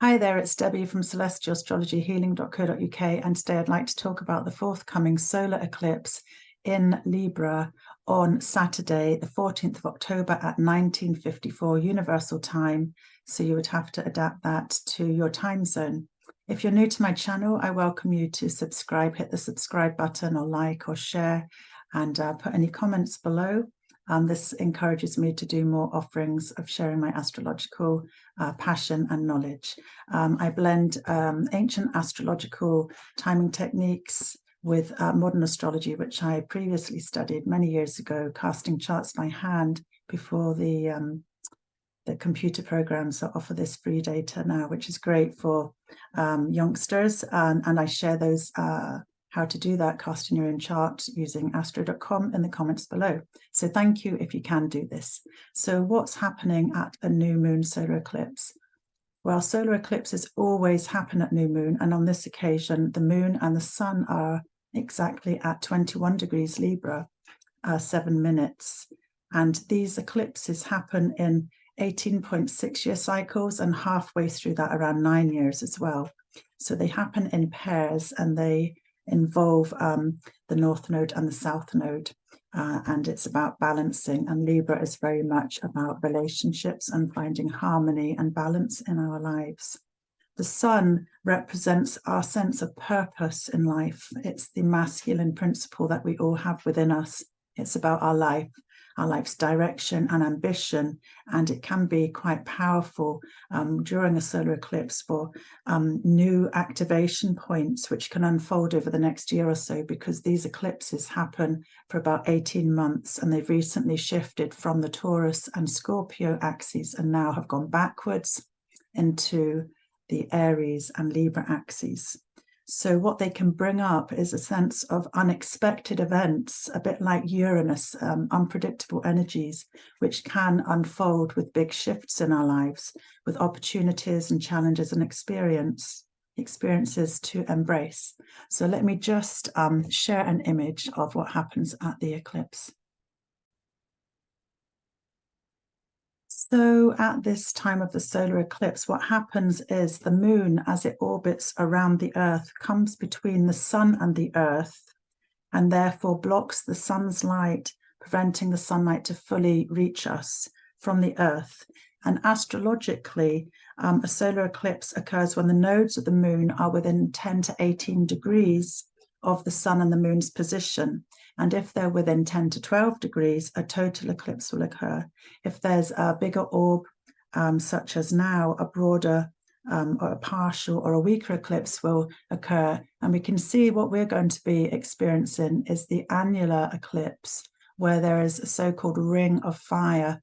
Hi there, it's Debbie from celestialastrologyhealing.co.uk, and today I'd like to talk about the forthcoming solar eclipse in Libra on Saturday, the 14th of October at 1954 Universal Time. So you would have to adapt that to your time zone. If you're new to my channel, I welcome you to subscribe, hit the subscribe button or like or share, and put any comments below. This encourages me to do more offerings of sharing my astrological passion and knowledge. I blend ancient astrological timing techniques with modern astrology, which I previously studied many years ago, casting charts by hand before the computer programs that offer this free data now, which is great for youngsters. And I share those how to do that, casting your own chart using astro.com in the comments below. So thank you if you can do this. So what's happening at a new moon solar eclipse? Well, solar eclipses always happen at new moon, and on this occasion, the moon and the sun are exactly at 21 degrees Libra, 7 minutes. And these eclipses happen in 18.6-year cycles, and halfway through that, around 9 years as well. So they happen in pairs, and they involve the North Node and the South Node, and it's about balancing, and Libra is very much about relationships and finding harmony and balance in our lives. The sun represents our sense of purpose in life. It's the masculine principle that we all have within us. It's about our life's direction and ambition, and it can be quite powerful during a solar eclipse for new activation points, which can unfold over the next year or so, because these eclipses happen for about 18 months, and they've recently shifted from the Taurus and Scorpio axes and now have gone backwards into the Aries and Libra axes. So what they can bring up is a sense of unexpected events, a bit like Uranus, unpredictable energies, which can unfold with big shifts in our lives, with opportunities and challenges and experiences to embrace. So let me just share an image of what happens at the eclipse. So at this time of the solar eclipse, what happens is the moon, as it orbits around the Earth, comes between the sun and the Earth, and therefore blocks the sun's light, preventing the sunlight to fully reach us from the Earth. And astrologically, a solar eclipse occurs when the nodes of the moon are within 10 to 18 degrees of the sun and the moon's position. And if they're within 10 to 12 degrees, a total eclipse will occur. If there's a bigger orb, such as now, a broader or a partial or a weaker eclipse will occur. And we can see what we're going to be experiencing is the annular eclipse, where there is a so-called ring of fire.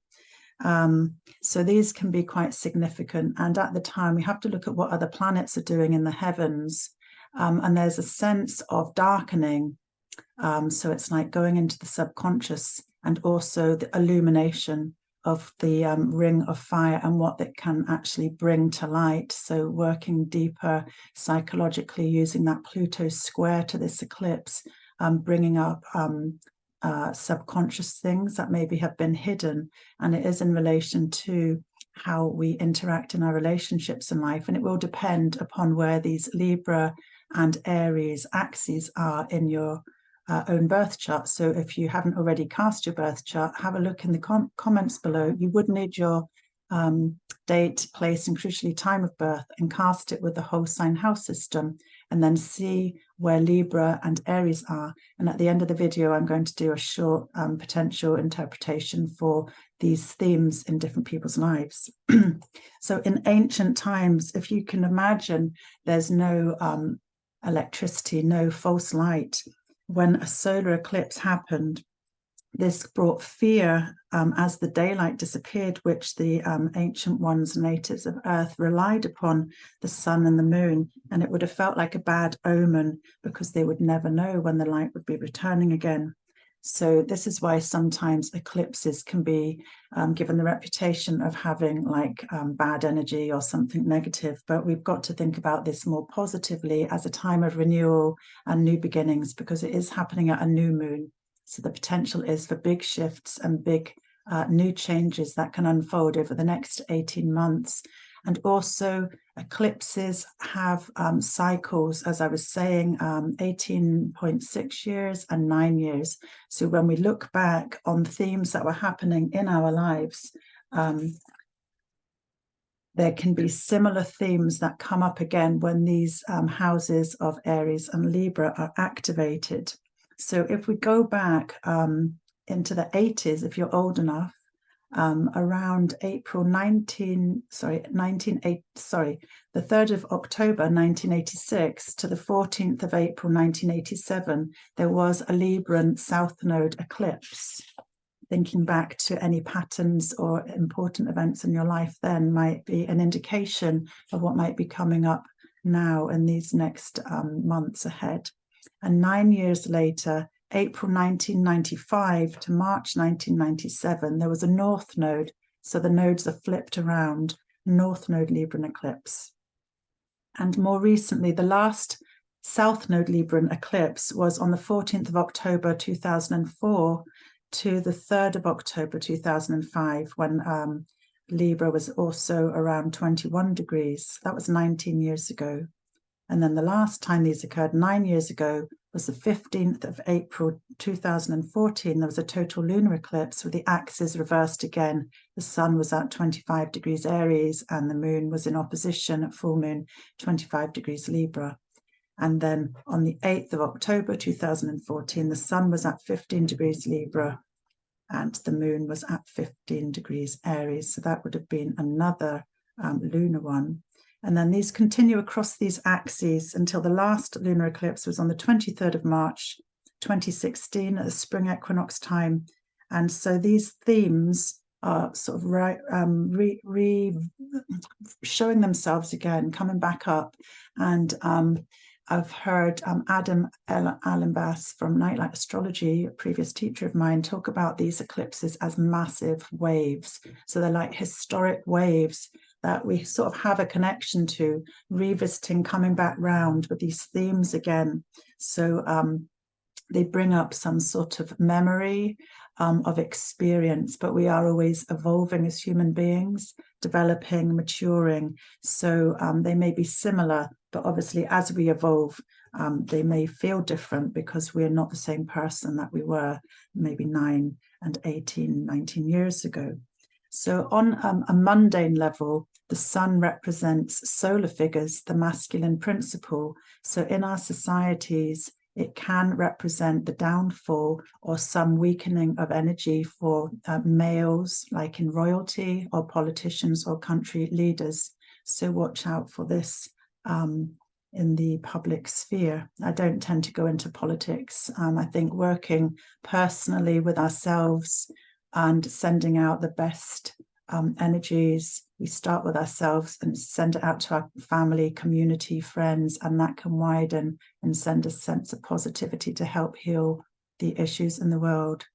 So these can be quite significant. And at the time, we have to look at what other planets are doing in the heavens. And there's a sense of darkening. So it's like going into the subconscious, and also the illumination of the ring of fire and what it can actually bring to light. So working deeper psychologically, using that Pluto square to this eclipse, bringing up subconscious things that maybe have been hidden. And it is in relation to how we interact in our relationships in life. And it will depend upon where these Libra and Aries axes are in your own birth chart. So if you haven't already cast your birth chart, have a look in the comments below. You would need your date, place, and crucially time of birth, and cast it with the whole sign house system, and then see where Libra and Aries are. And at the end of the video, I'm going to do a short potential interpretation for these themes in different people's lives. So in ancient times, if you can imagine, there's no electricity, no false light. When a solar eclipse happened, this brought fear as the daylight disappeared, which the ancient ones, natives of Earth, relied upon the sun and the moon. And it would have felt like a bad omen, because they would never know when the light would be returning again. So this is why sometimes eclipses can be given the reputation of having like bad energy or something negative. But we've got to think about this more positively as a time of renewal and new beginnings, because it is happening at a new moon. So the potential is for big shifts and big new changes that can unfold over the next 18 months. And also eclipses have cycles, as I was saying, 18.6 years and 9 years. So when we look back on themes that were happening in our lives, there can be similar themes that come up again when these houses of Aries and Libra are activated. So if we go back into the 80s, if you're old enough, around April the 3rd of October 1986 to the 14th of April 1987, there was a Libran South Node eclipse. Thinking back to any patterns or important events in your life then might be an indication of what might be coming up now in these next months ahead. And 9 years later, April 1995 to March 1997, there was a North Node. So the nodes are flipped around, North Node Libran eclipse. And more recently, the last South Node Libran eclipse was on the 14th of October 2004 to the 3rd of October 2005, when Libra was also around 21 degrees. That was 19 years ago. And then the last time these occurred 9 years ago was the 15th of April 2014. There was a total lunar eclipse with the axis reversed again. The sun was at 25 degrees Aries and the moon was in opposition at full moon, 25 degrees Libra. And then on the 8th of October 2014, the sun was at 15 degrees Libra and the moon was at 15 degrees Aries. So that would have been another lunar one. And then these continue across these axes until the last lunar eclipse was on the 23rd of March 2016 at the spring equinox time. And so these themes are sort of showing themselves again, coming back up. And I've heard Adam Allenbass from Nightlight Astrology, a previous teacher of mine, talk about these eclipses as massive waves. So they're like historic waves that we sort of have a connection to, revisiting, coming back round with these themes again. So they bring up some sort of memory of experience, but we are always evolving as human beings, developing, maturing. So they may be similar, but obviously as we evolve, they may feel different because we're not the same person that we were maybe 9 and 18, 19 years ago. So on a mundane level, the sun represents solar figures, the masculine principle. So in our societies, it can represent the downfall or some weakening of energy for males, like in royalty or politicians or country leaders. So watch out for this in the public sphere. I don't tend to go into politics. I think working personally with ourselves and sending out the best energies. We start with ourselves and send it out to our family, community, friends, and that can widen and send a sense of positivity to help heal the issues in the world.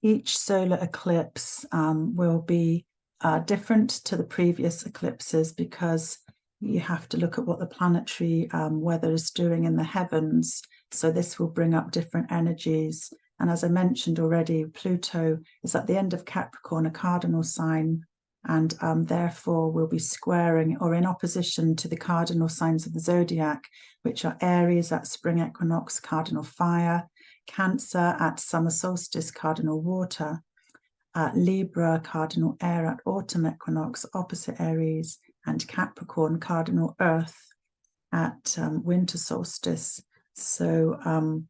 Each solar eclipse will be different to the previous eclipses because you have to look at what the planetary weather is doing in the heavens. So this will bring up different energies. And as I mentioned already, Pluto is at the end of Capricorn, a cardinal sign, and therefore will be squaring or in opposition to the cardinal signs of the zodiac, which are Aries at spring equinox, cardinal fire, Cancer at summer solstice, cardinal water, Libra, cardinal air at autumn equinox, opposite Aries, and Capricorn, cardinal earth at winter solstice. So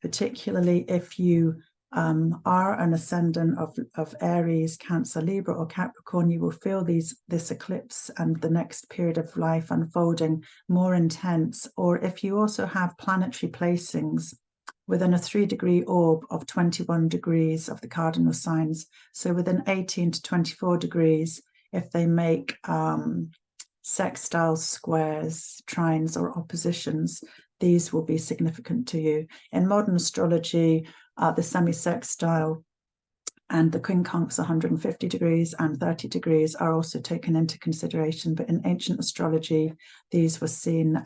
particularly if you are an ascendant of Aries, Cancer, Libra, or Capricorn, you will feel this eclipse and the next period of life unfolding more intense. Or if you also have planetary placings within a 3-degree orb of 21 degrees of the cardinal signs, so within 18 to 24 degrees, if they make sextiles, squares, trines, or oppositions, these will be significant to you. In modern astrology, the semi-sextile and the quincunx 150 degrees and 30 degrees are also taken into consideration. But in ancient astrology, these were seen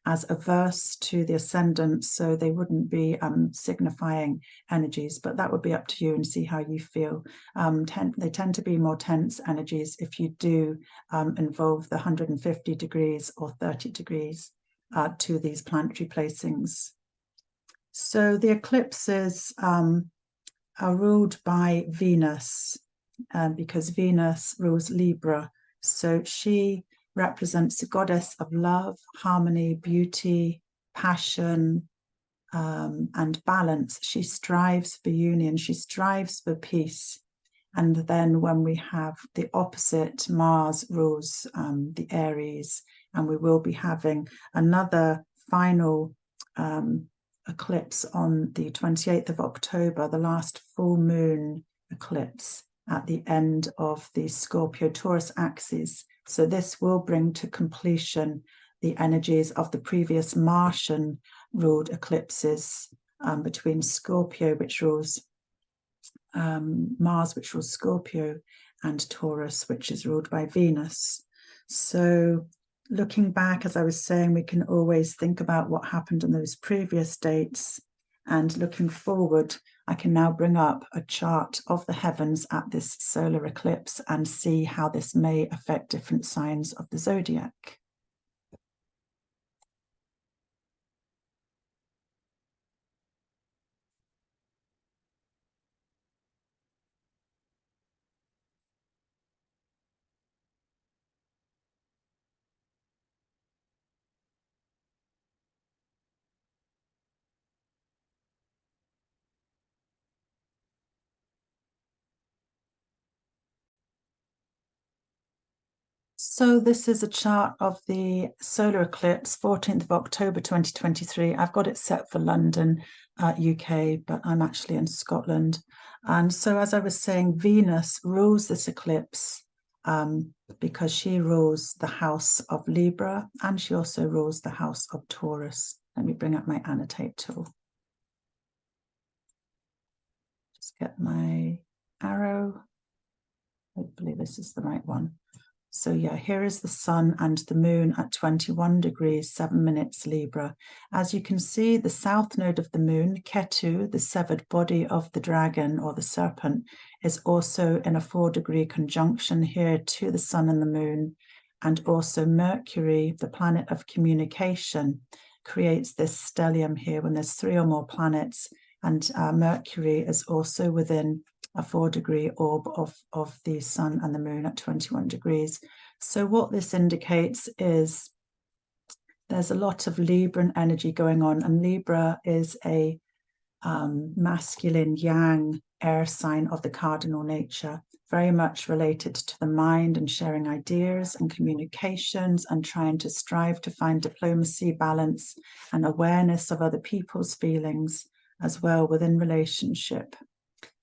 as averse to the ascendant, so they wouldn't be signifying energies, but that would be up to you and see how you feel. They tend to be more tense energies if you do involve the 150 degrees or 30 degrees to these planetary placings. So the eclipses are ruled by Venus because Venus rules Libra. So she represents the goddess of love, harmony, beauty, passion, and balance. She strives for union. She strives for peace. And then when we have the opposite, Mars rules the Aries, and we will be having another final eclipse on the 28th of October, the last full moon eclipse at the end of the Scorpio-Taurus axis. So this will bring to completion the energies of the previous Martian ruled eclipses between Scorpio, which rules Mars, which rules Scorpio, and Taurus, which is ruled by Venus. So looking back, as I was saying, we can always think about what happened on those previous dates. And looking forward, I can now bring up a chart of the heavens at this solar eclipse and see how this may affect different signs of the zodiac. So this is a chart of the solar eclipse, 14th of October 2023. I've got it set for London, UK, but I'm actually in Scotland. And so as I was saying, Venus rules this eclipse because she rules the house of Libra, and she also rules the house of Taurus. Let me bring up my annotate tool. Just get my arrow. Hopefully this is the right one. So yeah, here is the sun and the moon at 21 degrees, 7 minutes Libra. As you can see, the south node of the moon, Ketu, the severed body of the dragon or the serpent, is also in a 4-degree conjunction here to the sun and the moon. And also Mercury, the planet of communication, creates this stellium here when there's 3 or more planets. And Mercury is also within a 4-degree orb of the sun and the moon at 21 degrees. So what this indicates is there's a lot of Libran energy going on, and Libra is a masculine yang air sign of the cardinal nature, very much related to the mind and sharing ideas and communications and trying to strive to find diplomacy, balance, and awareness of other people's feelings as well within relationship.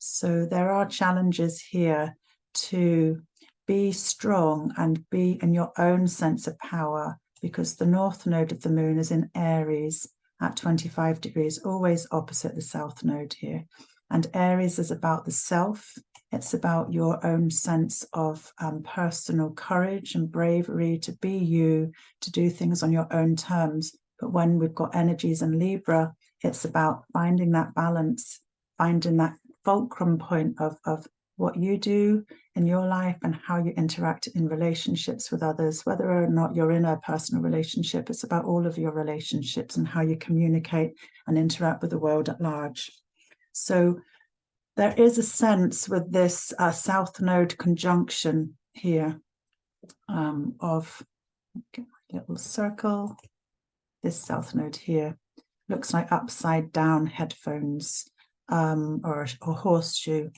So there are challenges here to be strong and be in your own sense of power, because the north node of the moon is in Aries at 25 degrees, always opposite the south node here. And Aries is about the self. It's about your own sense of personal courage and bravery to be you, to do things on your own terms. But when we've got energies in Libra, it's about finding that balance, finding that fulcrum point of what you do in your life and how you interact in relationships with others, whether or not you're in a personal relationship. It's about all of your relationships and how you communicate and interact with the world at large. So there is a sense with this South Node conjunction here of, get my little circle, this South Node here looks like upside down headphones or horseshoe.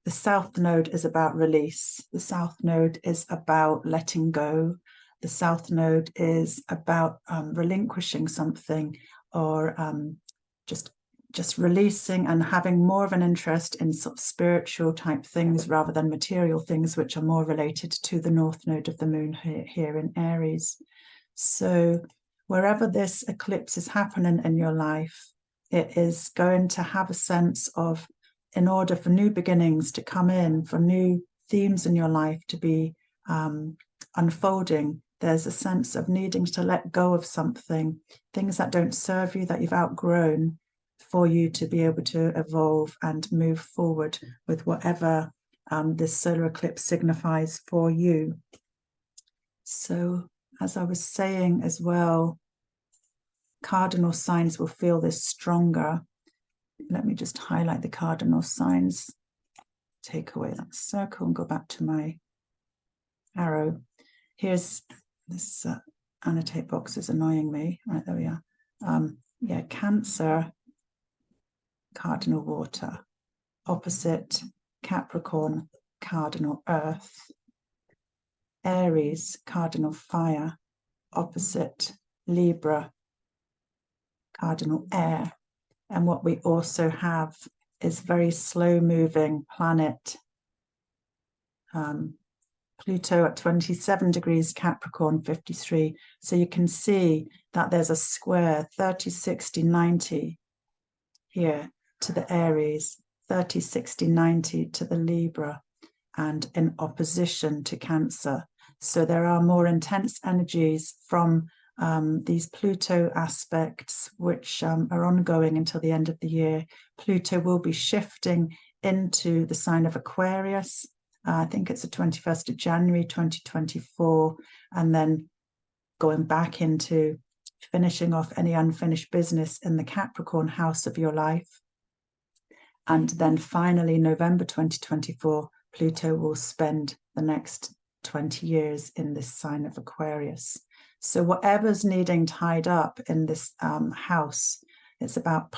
The South Node is about release. The South Node is about letting go. The South Node is about relinquishing something or just just releasing and having more of an interest in sort of spiritual type things rather than material things, which are more related to the North Node of the Moon here in Aries. So wherever this eclipse is happening in your life, it is going to have a sense of, in order for new beginnings to come in, for new themes in your life to be unfolding, there's a sense of needing to let go of something, things that don't serve you, that you've outgrown, for you to be able to evolve and move forward with whatever this solar eclipse signifies for you. So, as I was saying as well, cardinal signs will feel this stronger. Let me just highlight the cardinal signs, take away that circle and go back to my arrow. Here's this annotate box is annoying me. Right, there we are. Yeah, Cancer, cardinal water. Opposite, Capricorn, cardinal earth. Aries, cardinal fire. Opposite, Libra, cardinal air. And what we also have is very slow moving planet, Pluto at 27 degrees Capricorn, 53. So you can see that there's a square 30, 60, 90 here to the Aries, 30, 60, 90 to the Libra, and in opposition to Cancer. So there are more intense energies from these Pluto aspects, which are ongoing until the end of the year. Pluto will be shifting into the sign of Aquarius. I think it's the 21st of January 2024, and then going back into finishing off any unfinished business in the Capricorn house of your life. And then finally, November 2024, Pluto will spend the next 20 years in this sign of Aquarius. So whatever's needing tied up in this house, it's about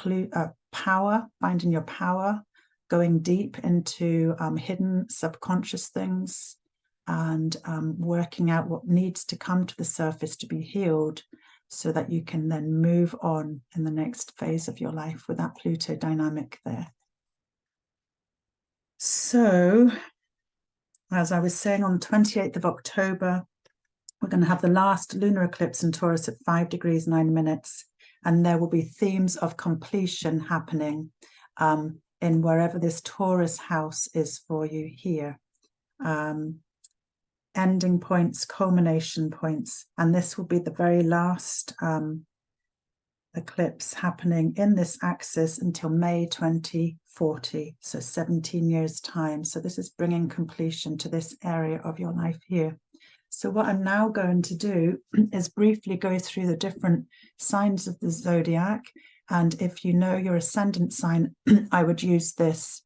power, finding your power, going deep into hidden subconscious things, and working out what needs to come to the surface to be healed, so that you can then move on in the next phase of your life with that Pluto dynamic there. So, as I was saying, on the 28th of October, we're going to have the last lunar eclipse in Taurus at 5 degrees 9 minutes, and there will be themes of completion happening in wherever this Taurus house is for you here. Ending points, culmination points, and this will be the very last eclipse happening in this axis until May 2040, so 17 years time. So this is bringing completion to this area of your life here. So what I'm now going to do is briefly go through the different signs of the zodiac, and if you know your ascendant sign, I would use this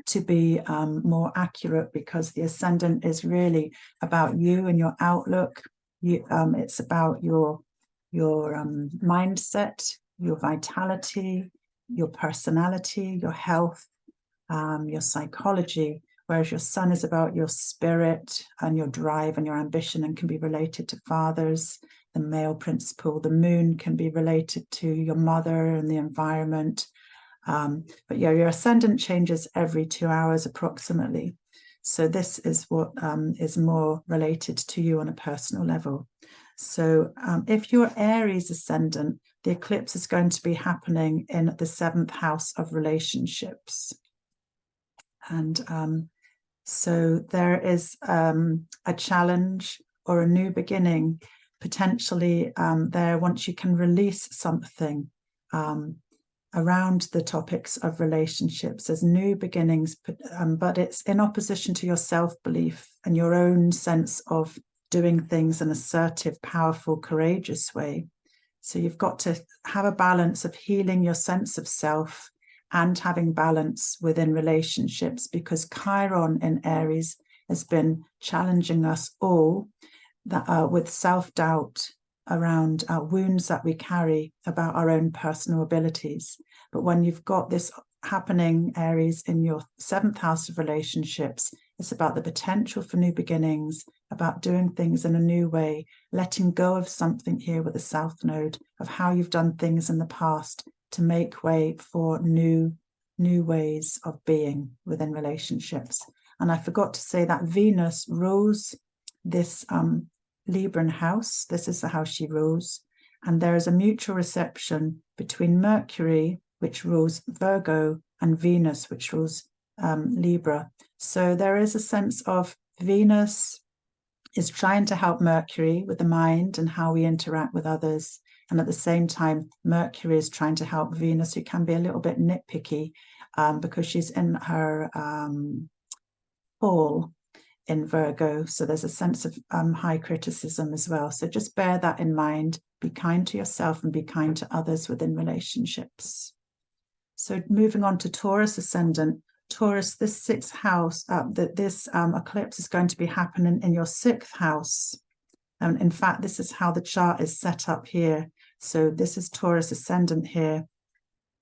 to be more accurate, because the ascendant is really about you and your outlook. It's about your mindset, your vitality, your personality, your health, your psychology, whereas your sun is about your spirit and your drive and your ambition, and can be related to fathers, the male principle. The moon can be related to your mother and the environment. But yeah, your ascendant changes every 2 hours approximately. So this is what is more related to you on a personal level. So if you're Aries ascendant, the eclipse is going to be happening in the 7th house of relationships. And so there is a challenge or a new beginning potentially there, once you can release something around the topics of relationships as new beginnings, but it's in opposition to your self-belief and your own sense of doing things in an assertive, powerful, courageous way. So you've got to have a balance of healing your sense of self and having balance within relationships, because Chiron in Aries has been challenging us all with self-doubt around wounds that we carry about our own personal abilities. But when you've got this happening, Aries, in your 7th house of relationships, it's about the potential for new beginnings, about doing things in a new way, letting go of something here with the South Node, of how you've done things in the past, to make way for new ways of being within relationships. And I forgot to say that Venus rules this Libran house. This is the house she rules. And there is a mutual reception between Mercury, which rules Virgo, and Venus, which rules Libra. So there is a sense of Venus is trying to help Mercury with the mind and how we interact with others. And at the same time, Mercury is trying to help Venus, who can be a little bit nitpicky because she's in her fall in Virgo. So there's a sense of high criticism as well. So just bear that in mind. Be kind to yourself and be kind to others within relationships. So moving on to Taurus Ascendant. Taurus, this sixth house, this eclipse is going to be happening in your sixth house. In fact, this is how the chart is set up here. So this is Taurus Ascendant here.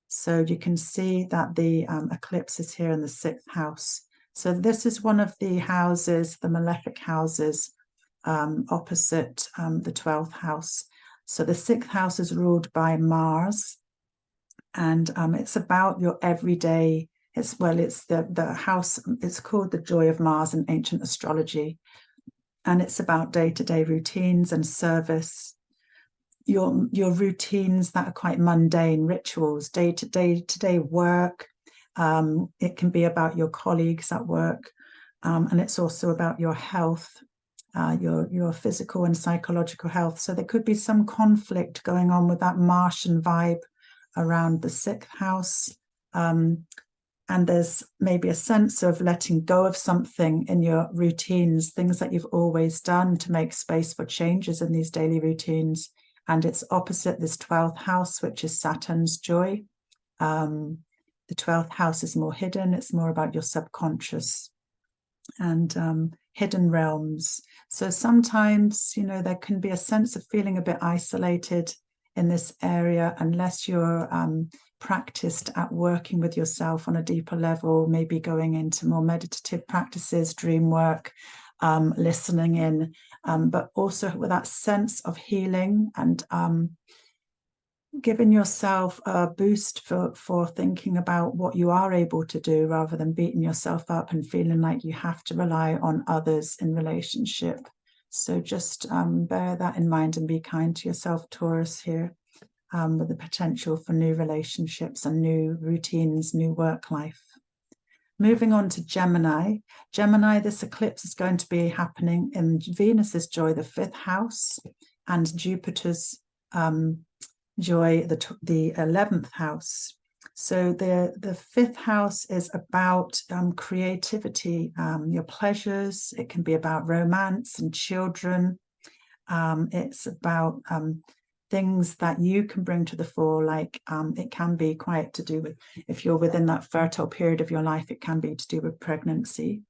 So you can see that the eclipse is here in the sixth house. So this is one of the houses, the malefic houses, opposite the 12th house. So the sixth house is ruled by Mars, and it's about your everyday. It's the house. It's called the Joy of Mars in ancient astrology, and it's about day-to-day routines and service. Your routines that are quite mundane, rituals, day-to-day work. It can be about your colleagues at work, and it's also about your health, your physical and psychological health. So there could be some conflict going on with that Martian vibe around the sixth house. And there's maybe a sense of letting go of something in your routines, things that you've always done, to make space for changes in these daily routines. And it's opposite this 12th house, which is Saturn's joy. The 12th house is more hidden. It's more about your subconscious and hidden realms. So sometimes, there can be a sense of feeling a bit isolated in this area unless you're practiced at working with yourself on a deeper level, maybe going into more meditative practices, dream work, listening in, but also with that sense of healing and giving yourself a boost for thinking about what you are able to do, rather than beating yourself up and feeling like you have to rely on others in relationship. So just bear that in mind and be kind to yourself, Taurus, here, with the potential for new relationships and new routines, new work life. Moving on to Gemini. Gemini, this eclipse is going to be happening in Venus's joy, the 5th house, and Jupiter's joy, the 11th house. So the 5th house is about creativity, your pleasures. It can be about romance and children. It's about things that you can bring to the fore, like it can be quite to do with, if you're within that fertile period of your life, it can be to do with pregnancy.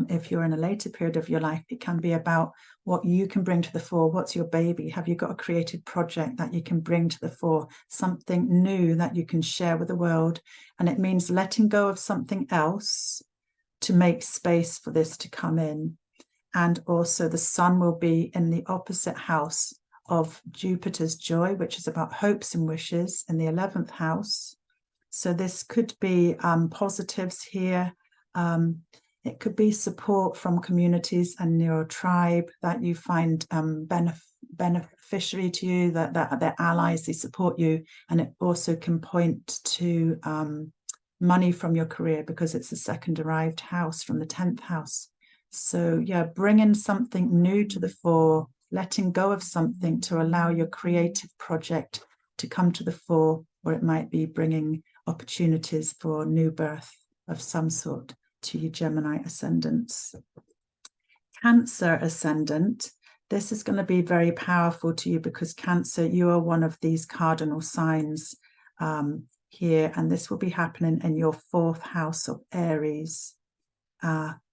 If you're in a later period of your life, it can be about what you can bring to the fore. What's your baby? Have you got a creative project that you can bring to the fore? Something new that you can share with the world. And it means letting go of something else to make space for this to come in. And also the sun will be in the opposite house of Jupiter's joy, which is about hopes and wishes, in the 11th house. So this could be positives here. It could be support from communities and your tribe that you find beneficiary to you, that they're allies, they support you. And it also can point to money from your career, because it's a second arrived house from the 10th house. So yeah, bringing something new to the fore, letting go of something to allow your creative project to come to the fore, or it might be bringing opportunities for new birth of some sort to your Gemini ascendants. Cancer ascendant, this is going to be very powerful to you, because Cancer, you are one of these cardinal signs here, and this will be happening in your 4th house of Aries,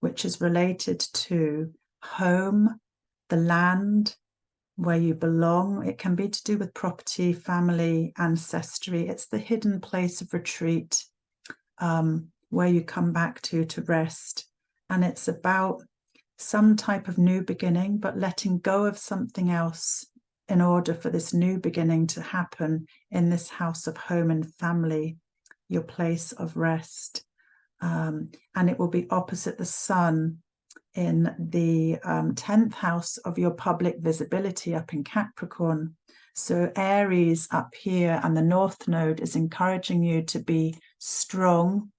which is related to home, the land, where you belong. It can be to do with property, family, ancestry. It's the hidden place of retreat, where you come back to rest. And it's about some type of new beginning, but letting go of something else in order for this new beginning to happen in this house of home and family, your place of rest. And it will be opposite the sun in the 10th house of your public visibility up in Capricorn. So Aries up here and the North Node is encouraging you to be strong,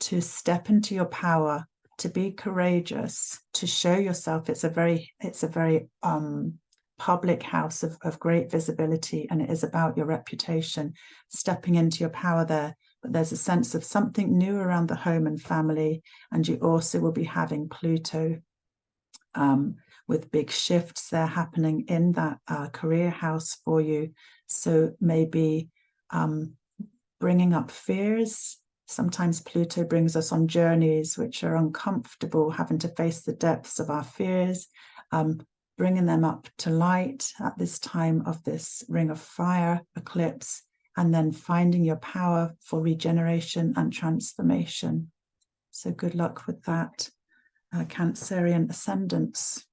to step into your power, to be courageous, to show yourself. It's a very public house of great visibility, and it is about your reputation, stepping into your power there. But there's a sense of something new around the home and family, and you also will be having Pluto with big shifts there happening in that career house for you. So maybe bringing up fears. Sometimes Pluto brings us on journeys which are uncomfortable, having to face the depths of our fears, bringing them up to light at this time of this Ring of Fire eclipse, and then finding your power for regeneration and transformation. So good luck with that, Cancerian ascendants.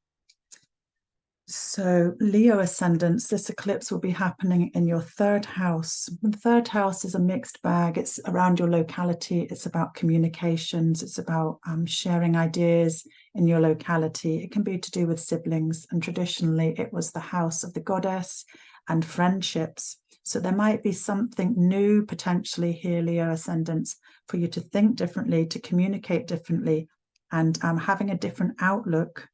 So Leo ascendants, this eclipse will be happening in your 3rd house. The 3rd house is a mixed bag. It's around your locality. It's about communications. It's about sharing ideas in your locality. It can be to do with siblings, and traditionally it was the house of the goddess and friendships. So there might be something new potentially here, Leo ascendants, for you to think differently, to communicate differently, and having a different outlook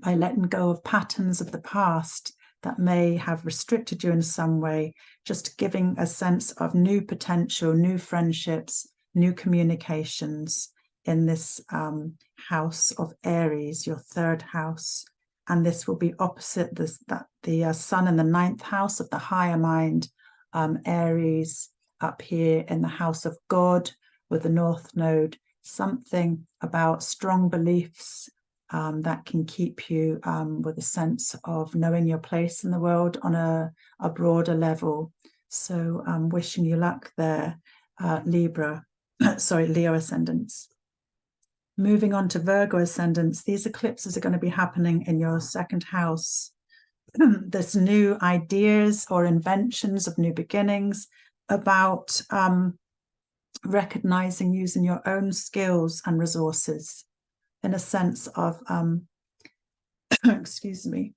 by letting go of patterns of the past that may have restricted you in some way, just giving a sense of new potential, new friendships, new communications in this house of Aries, your 3rd house. And this will be opposite the sun in the 9th house of the higher mind, Aries up here in the house of God with the North Node, something about strong beliefs, that can keep you with a sense of knowing your place in the world on a broader level. So I'm wishing you luck there, Leo ascendants. Moving on to Virgo ascendants, these eclipses are going to be happening in your 2nd house. There's new ideas or inventions of new beginnings, about recognizing using your own skills and resources, in a sense of, excuse me,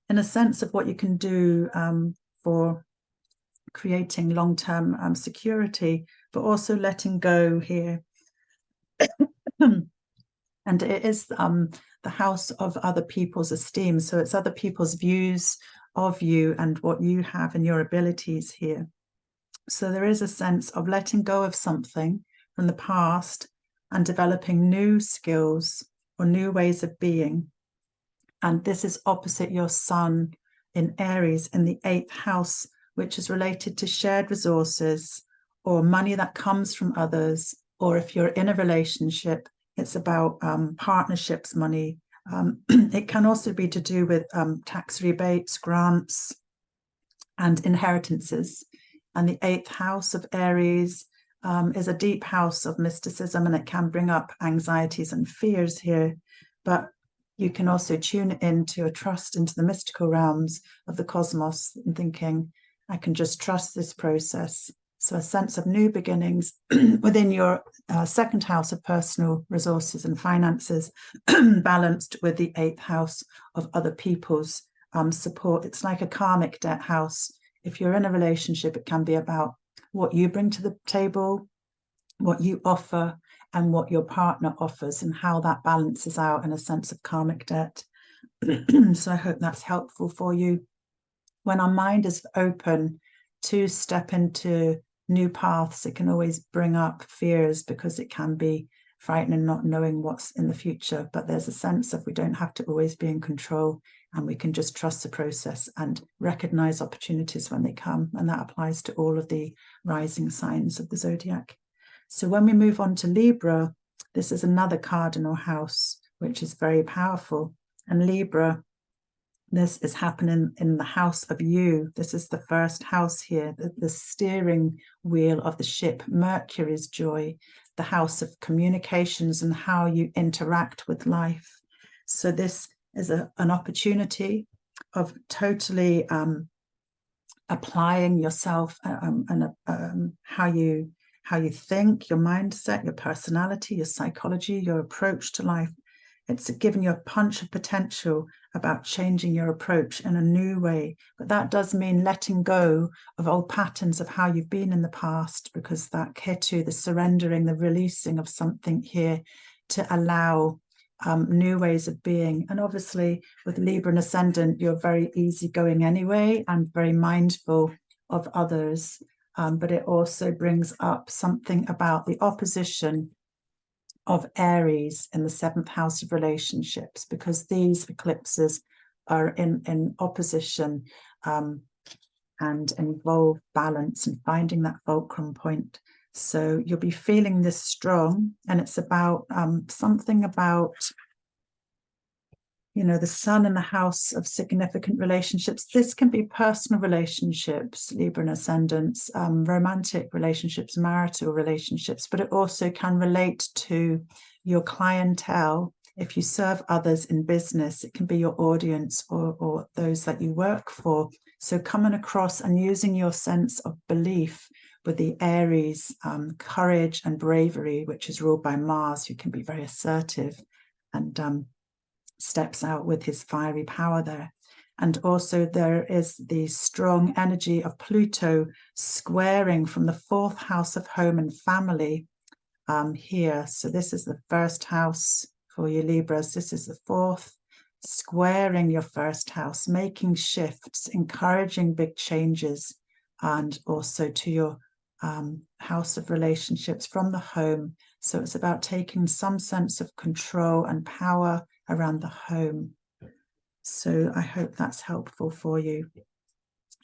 in a sense of what you can do for creating long-term security, but also letting go here. And it is the house of other people's esteem. So it's other people's views of you and what you have and your abilities here. So there is a sense of letting go of something from the past and developing new skills or new ways of being. And this is opposite your sun in Aries in the 8th house, which is related to shared resources or money that comes from others. Or if you're in a relationship, it's about partnerships money. It can also be to do with tax rebates, grants, and inheritances. And the 8th house of Aries is a deep house of mysticism, and it can bring up anxieties and fears here. But you can also tune into a trust into the mystical realms of the cosmos and thinking, I can just trust this process. So a sense of new beginnings within your 2nd house of personal resources and finances, balanced with the 8th house of other people's support. It's like a karmic debt house. If you're in a relationship, it can be about what you bring to the table, what you offer, and what your partner offers, and how that balances out in a sense of karmic debt. So I hope that's helpful for you. When our mind is open to step into new paths, it can always bring up fears because it can be frightening not knowing what's in the future. But there's a sense of we don't have to always be in control, and we can just trust the process and recognize opportunities when they come. And that applies to all of the rising signs of the zodiac. So when we move on to Libra, this is another cardinal house, which is very powerful. And Libra, this is happening in the house of you. This is the 1st house here, the steering wheel of the ship, Mercury's joy, the house of communications and how you interact with life. So this is an opportunity of totally applying yourself and how you think, your mindset, your personality, your psychology, your approach to life. It's giving you a punch of potential about changing your approach in a new way. But that does mean letting go of old patterns of how you've been in the past, because that Ketu, the surrendering, the releasing of something here to allow new ways of being. And obviously with Libra and Ascendant, you're very easygoing anyway and very mindful of others. But it also brings up something about the opposition of Aries in the 7th house of relationships, because these eclipses are in opposition and involve balance and finding that fulcrum point. So you'll be feeling this strong, and it's about something about, you know, the sun in the house of significant relationships. This can be personal relationships, Libra and Ascendants, romantic relationships, marital relationships, but it also can relate to your clientele. If you serve others in business, it can be your audience or those that you work for. So coming across and using your sense of belief with the Aries, courage and bravery, which is ruled by Mars, who can be very assertive and steps out with his fiery power there. And also there is the strong energy of Pluto squaring from the 4th house of home and family here. So this is the 1st house for you Libras. This is the 4th, squaring your 1st house, making shifts, encouraging big changes, and also to your house of relationships from the home. So it's about taking some sense of control and power around the home. So I hope that's helpful for you,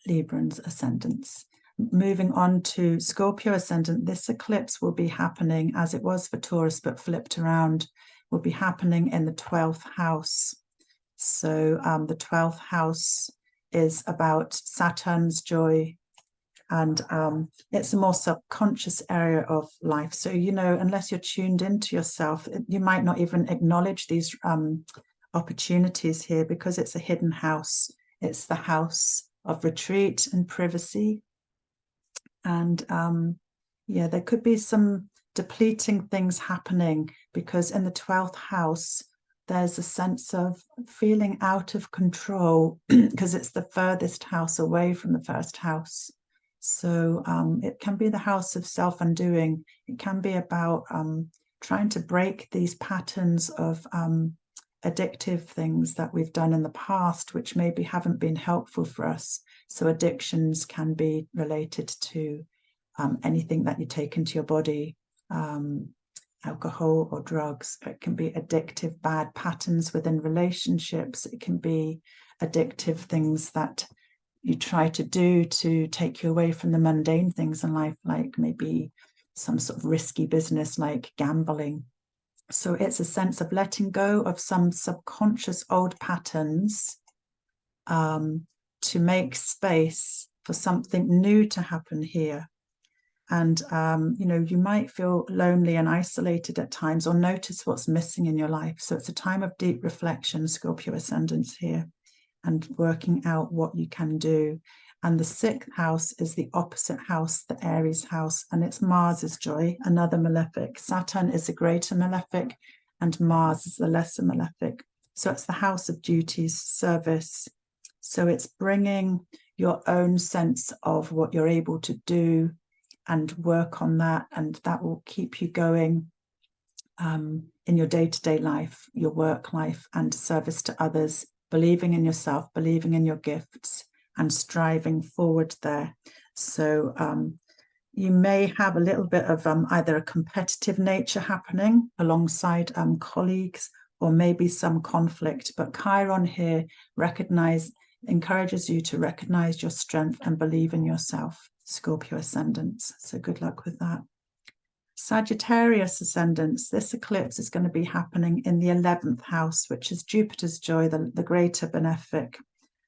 Librans Ascendants. Moving on to Scorpio Ascendant, this eclipse will be happening as it was for Taurus, but flipped around, will be happening in the 12th house. So the 12th house is about Saturn's joy, and it's a more subconscious area of life. So, you know, unless you're tuned into yourself, you might not even acknowledge these opportunities here, because it's a hidden house. It's the house of retreat and privacy. And yeah, there could be some depleting things happening, because in the 12th house, there's a sense of feeling out of control because it's the furthest house away from the 1st house. So it can be the house of self-undoing. It can be about trying to break these patterns of addictive things that we've done in the past, which maybe haven't been helpful for us. So addictions can be related to anything that you take into your body, alcohol or drugs. It can be addictive, bad patterns within relationships. It can be addictive things that you try to do to take you away from the mundane things in life, like maybe some sort of risky business like gambling. So it's a sense of letting go of some subconscious old patterns to make space for something new to happen here. And, you know, you might feel lonely and isolated at times, or notice what's missing in your life. So it's a time of deep reflection, Scorpio Ascendants here, and working out what you can do. And the 6th house is the opposite house, the Aries house, and it's Mars's joy, another malefic. Saturn is a greater malefic, and Mars is the lesser malefic. So it's the house of duties, service. So it's bringing your own sense of what you're able to do and work on that, and that will keep you going in your day-to-day life, your work life, and service to others, believing in yourself, believing in your gifts, and striving forward there. So you may have a little bit of either a competitive nature happening alongside colleagues, or maybe some conflict. But Chiron here encourages you to recognize your strength and believe in yourself, Scorpio Ascendants. So good luck with that. Sagittarius Ascendants, this eclipse is going to be happening in the 11th house, which is Jupiter's joy, the greater benefic.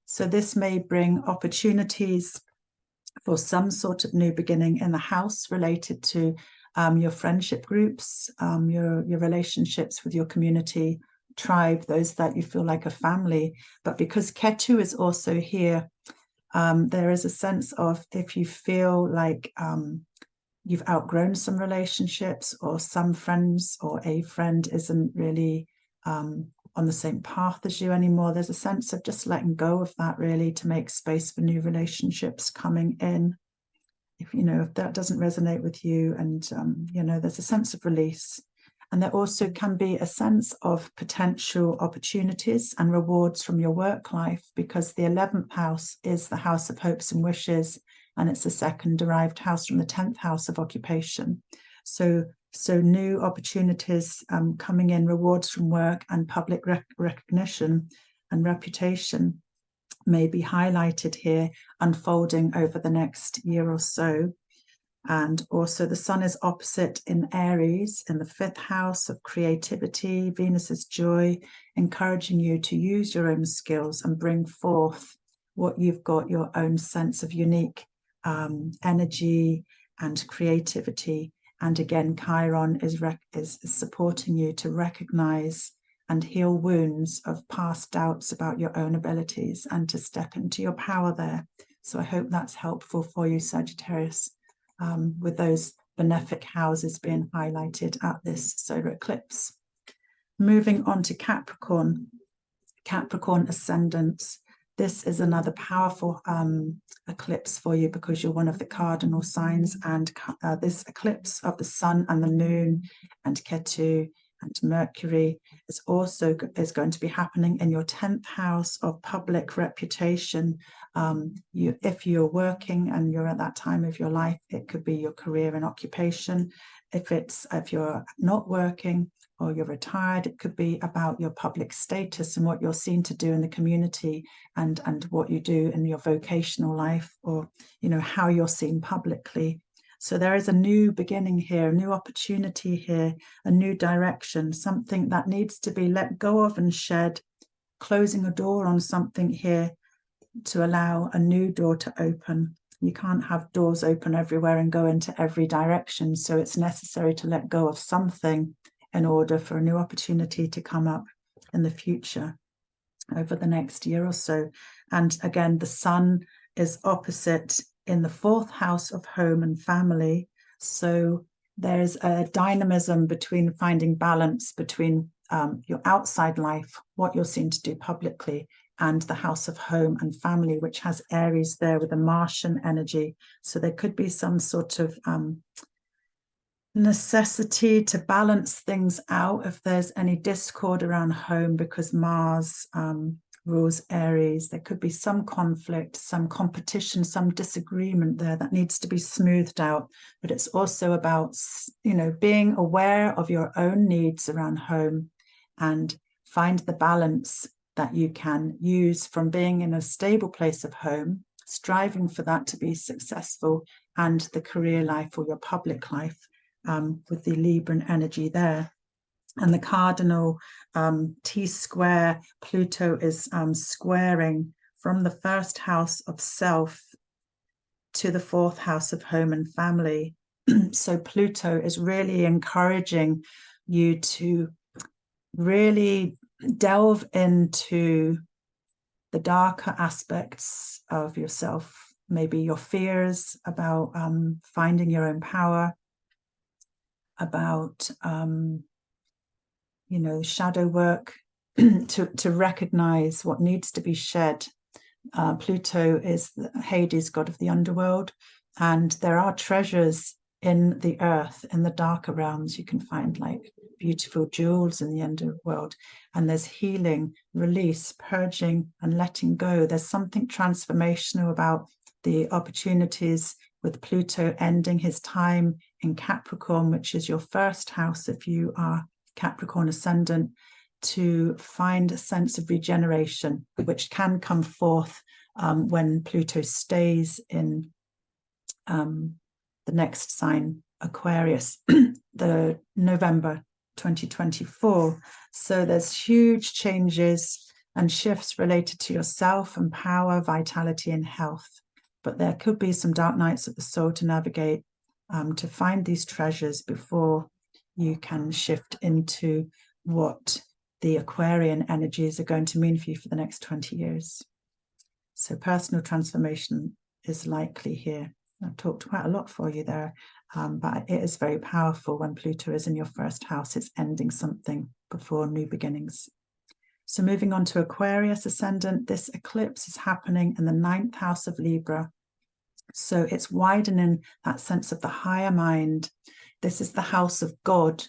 So this may bring opportunities for some sort of new beginning in the house related to your friendship groups, your relationships with your community, tribe, those that you feel like a family. But because Ketu is also here, there is a sense of, if you feel like you've outgrown some relationships, or some friends or a friend isn't really on the same path as you anymore, there's a sense of just letting go of that, really, to make space for new relationships coming in. If that doesn't resonate with you, and there's a sense of release. And there also can be a sense of potential opportunities and rewards from your work life, because the 11th house is the house of hopes and wishes, and it's the second derived house from the 10th house of occupation. So new opportunities coming in, rewards from work, and public recognition and reputation may be highlighted here, unfolding over the next year or so. And also the sun is opposite in Aries in the 5th house of creativity, Venus's joy, encouraging you to use your own skills and bring forth what you've got, your own sense of unique energy and creativity. And again, Chiron is supporting you to recognize and heal wounds of past doubts about your own abilities, and to step into your power there. So I hope that's helpful for you, Sagittarius, with those benefic houses being highlighted at this solar eclipse. Moving on to Capricorn Ascendant. This is another powerful eclipse for you, because you're one of the cardinal signs, and this eclipse of the sun and the moon and Ketu and Mercury is going to be happening in your 10th house of public reputation. If you're working and you're at that time of your life, it could be your career and occupation. If you're not working or you're retired, it could be about your public status and what you're seen to do in the community, and what you do in your vocational life, or how you're seen publicly. So there is a new beginning here, a new opportunity here, a new direction, something that needs to be let go of and shed, closing a door on something here to allow a new door to open. You can't have doors open everywhere and go into every direction. So it's necessary to let go of something in order for a new opportunity to come up in the future over the next year or so. And again, the sun is opposite in the 4th house of home and family. So there's a dynamism between finding balance between your outside life, what you're seen to do publicly, and the house of home and family, which has Aries there with a Martian energy. So there could be some sort of necessity to balance things out if there's any discord around home, because Mars rules Aries. There could be some conflict, some competition, some disagreement there that needs to be smoothed out. But it's also about, being aware of your own needs around home, and find the balance that you can use from being in a stable place of home, striving for that to be successful, and the career life or your public life, with the Libran energy there. And the cardinal T-square, Pluto is squaring from the 1st house of self to the 4th house of home and family. So Pluto is really encouraging you to really delve into the darker aspects of yourself, maybe your fears about finding your own power, about shadow work, to recognize what needs to be shed. Pluto is the Hades, god of the underworld, and there are treasures in the earth, in the darker realms. You can find like beautiful jewels in the underworld, and there's healing, release, purging, and letting go. There's something transformational about the opportunities with Pluto ending his time in Capricorn, which is your 1st house if you are Capricorn ascendant, to find a sense of regeneration, which can come forth when Pluto stays in the next sign, Aquarius, the November 2024. So there's huge changes and shifts related to yourself and power, vitality, and health. But there could be some dark nights of the soul to navigate, to find these treasures before you can shift into what the Aquarian energies are going to mean for you for the next 20 years. So personal transformation is likely here. I've talked quite a lot for you there, but it is very powerful when Pluto is in your first house. It's ending something before new beginnings. So moving on to Aquarius ascendant, this eclipse is happening in the 9th house of Libra. So it's widening that sense of the higher mind. This is the house of God.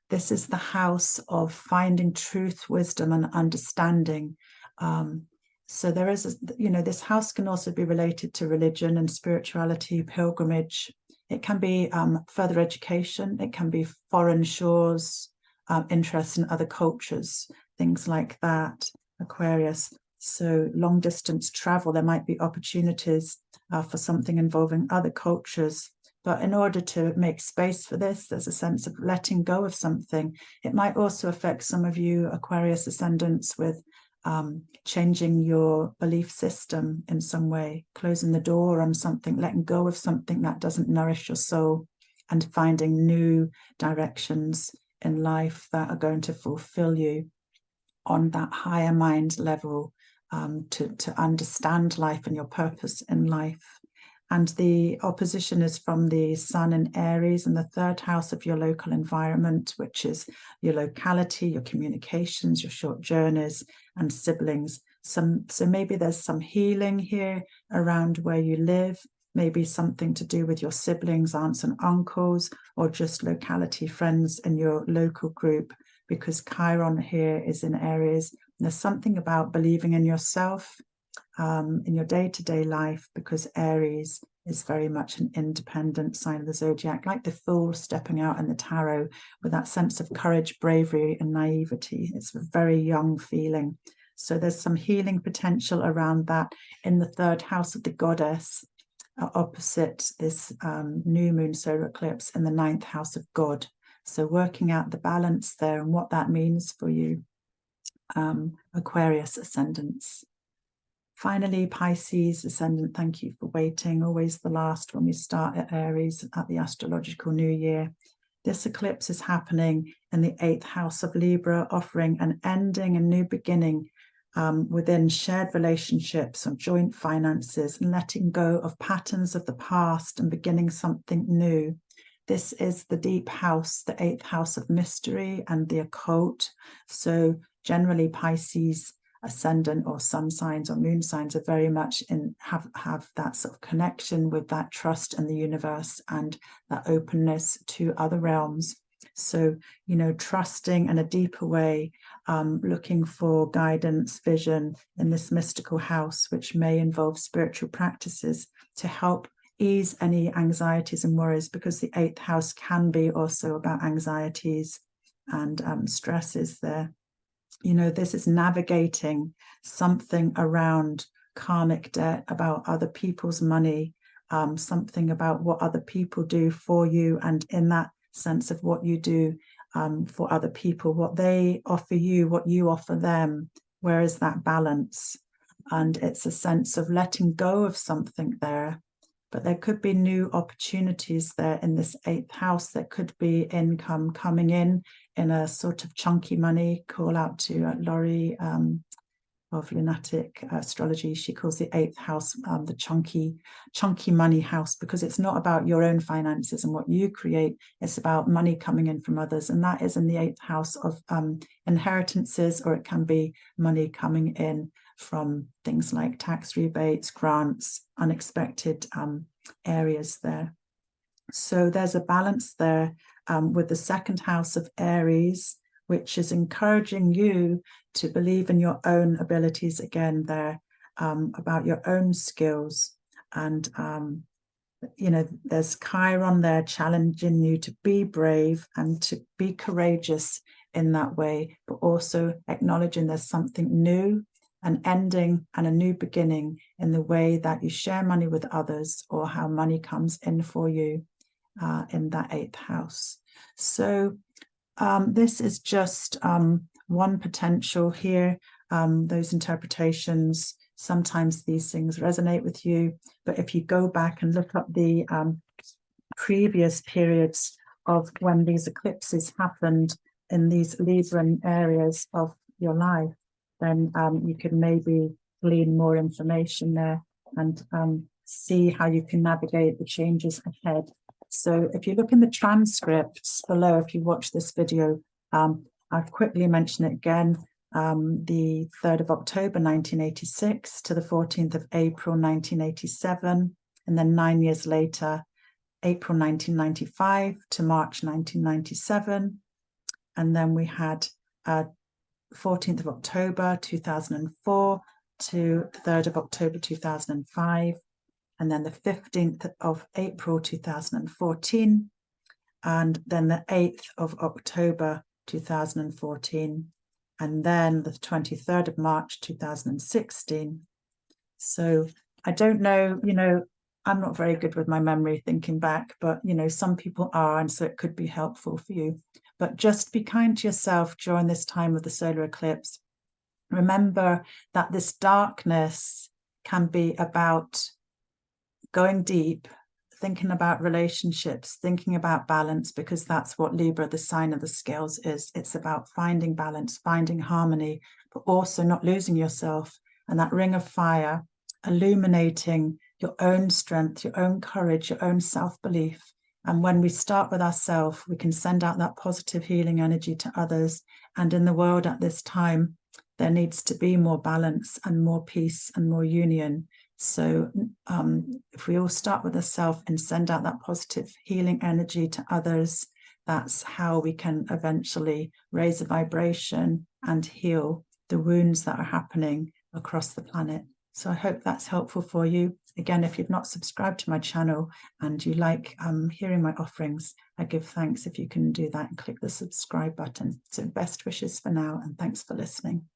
This is the house of finding truth, wisdom, and understanding. So there is, this house can also be related to religion and spirituality, pilgrimage. It can be further education. It can be foreign shores, interest in other cultures, things like that, Aquarius. So long distance travel, there might be opportunities for something involving other cultures. But in order to make space for this, there's a sense of letting go of something. It might also affect some of you Aquarius ascendants with changing your belief system in some way, closing the door on something, letting go of something that doesn't nourish your soul, and finding new directions in life that are going to fulfill you on that higher mind level, to understand life and your purpose in life. And the opposition is from the Sun in Aries in the 3rd house of your local environment, which is your locality, your communications, your short journeys, and siblings. So maybe there's some healing here around where you live, maybe something to do with your siblings, aunts and uncles, or just locality friends in your local group, because Chiron here is in Aries. And there's something about believing in yourself, in your day-to-day life, because Aries is very much an independent sign of the zodiac, like the Fool stepping out in the tarot, with that sense of courage, bravery, and naivety. It's a very young feeling. So there's some healing potential around that in the 3rd house of the goddess, opposite this new moon solar eclipse in the 9th house of God. So working out the balance there and what that means for you, Aquarius ascendants. Finally, Pisces ascendant, thank you for waiting. Always the last when we start at Aries at the astrological new year. This eclipse is happening in the 8th house of Libra, offering an ending and new beginning within shared relationships and joint finances, and letting go of patterns of the past and beginning something new. This is the deep house, the 8th house of mystery and the occult. So generally Pisces ascendant or sun signs or moon signs are very much have that sort of connection with that trust in the universe and that openness to other realms. So, trusting in a deeper way, looking for guidance, vision in this mystical house, which may involve spiritual practices to help ease any anxieties and worries, because the 8th house can be also about anxieties and stresses there. This is navigating something around karmic debt, about other people's money, something about what other people do for you, and in that sense of what you do for other people, what they offer you, what you offer them, where is that balance? And it's a sense of letting go of something there, but there could be new opportunities there in this 8th house. There could be income coming in a sort of chunky money. Call out to Laurie of Lunatic Astrology. She calls the 8th house the chunky money house, because it's not about your own finances and what you create. It's about money coming in from others, and that is in the 8th house of inheritances, or it can be money coming in from things like tax rebates, grants, unexpected areas there. So there's a balance there with the 2nd house of Aries, which is encouraging you to believe in your own abilities again there, about your own skills. And, there's Chiron there challenging you to be brave and to be courageous in that way, but also acknowledging there's something new, an ending and a new beginning in the way that you share money with others, or how money comes in for you in that 8th house. So this is just one potential here. Those interpretations, sometimes these things resonate with you, but if you go back and look up the previous periods of when these eclipses happened in these Libran areas of your life, then you can maybe glean more information there and see how you can navigate the changes ahead. So if you look in the transcripts below, if you watch this video, I've quickly mentioned it again, the 3rd of October 1986 to the 14th of April 1987, and then 9 years later, April 1995 to March 1997. And then we had 14th of October 2004 to the 3rd of October 2005. And then the 15th of April 2014, and then the 8th of October 2014, and then the 23rd of March 2016. So I don't know, I'm not very good with my memory thinking back, but some people are, and so it could be helpful for you. But just be kind to yourself during this time of the solar eclipse. Remember that this darkness can be about going deep, thinking about relationships, thinking about balance, because that's what Libra, the sign of the scales, is. It's about finding balance, finding harmony, but also not losing yourself. And that ring of fire, illuminating your own strength, your own courage, your own self-belief. And when we start with ourselves, we can send out that positive healing energy to others. And in the world at this time, there needs to be more balance and more peace and more union. So if we all start with ourselves and send out that positive healing energy to others, that's how we can eventually raise a vibration and heal the wounds that are happening across the planet. So I hope that's helpful for you. Again, if you've not subscribed to my channel and you like hearing my offerings, I give thanks if you can do that and click the subscribe button. So best wishes for now, and thanks for listening.